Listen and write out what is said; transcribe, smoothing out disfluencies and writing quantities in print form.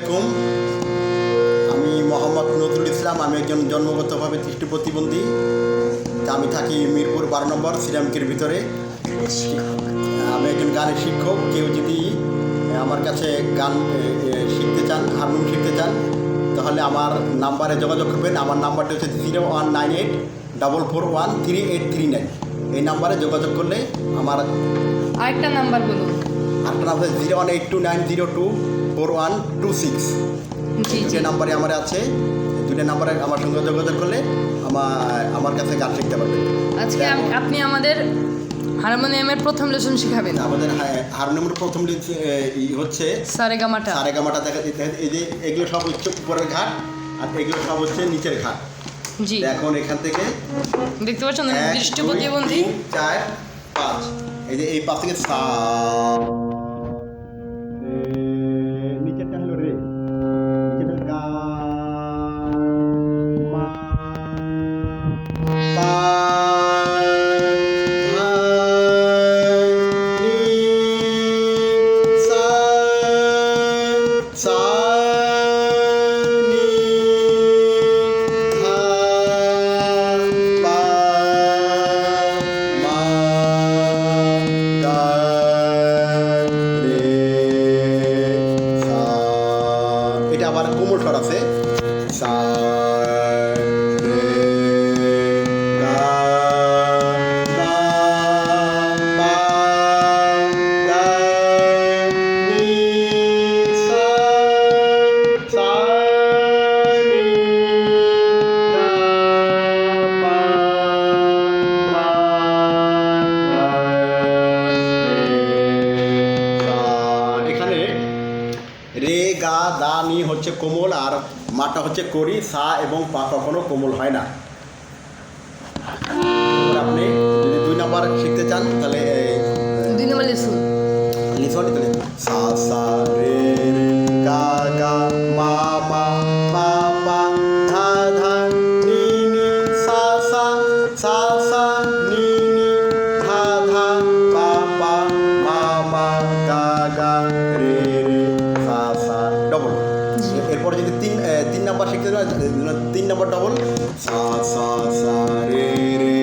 আলাইকুম। আমি মোহাম্মদ নজরুল ইসলাম। আমি একজন জন্মগতভাবে দৃষ্টি প্রতিবন্ধী। আমি থাকি মিরপুর 12 নম্বর সিরামিকের ভিতরে। আমি একজন গানের শিক্ষক। কেউ যদি আমার কাছে গান শিখতে চান, হারমোনিয়াম শিখতে চান, তাহলে আমার নাম্বারে যোগাযোগ করবেন। আমার নাম্বারটা হচ্ছে 019844133839। এই নাম্বারে যোগাযোগ করলে আমার আরেকটা নাম্বার বলুন। আরেকটা নাম্বার 018290242126। জি জি, যে নাম্বারে আমার আছে, দুটো নাম্বারে আমার সঙ্গে যোগাযোগ করলে আমার কাছে গান শিখতে পারবেন। আজকে আপনি আমাদের হারমোনিয়ামের প্রথম লেসন শেখাবেন। আমাদের হারমোনিয়ামের প্রথম হচ্ছে সারেগামাটা। সারেগামাটা। এই যে এগুলো সব হচ্ছে উপরের ঘাট, আর এগুলো সব হচ্ছে নিচের ঘাট। জি, এখন এখান থেকে দেখতে পাচ্ছেন 1 দৃষ্টি 2 প্রতিবন্ধী। 3 4 5, এই যে এই 5 থেকে সা, নিচেরটা হলো রে, নিচেরটা গা, মা, পা, ধা, নি, সা, সা, নি, ধা, পা, মা, গা, রে, সা। এটা আবার কোমল স্বর আছে। সা, রে, গা, মা, পা, গা, নি, সা, সা, নি, দা, পা, মা, গা, রে, সা। এখানে রে, গা, দা, নি হচ্ছে কোমল, আর মাটা হচ্ছে করি। সা এবং পা কখনো কোমল হয় না। এবার আপনি যদি 2 নাম্বার শিখতে চান, তাহলে 2 নম্বর লেসন। লিসন, তাহলে সা, সা, রে, রে, গা, গা, মা, মা, পা, পা, ধা, ধা, নি, নি, সা, সা, সা, সা, নি, নি, ধা, ধা, পা, পা, মা, মা, গা, গা, রে, রে, সা, সা। ডবল। এরপরে যদি 3 নাম্বার শিখতে চান, 3 নাম্বার ডবল। সা, সা, সা, রে, রে,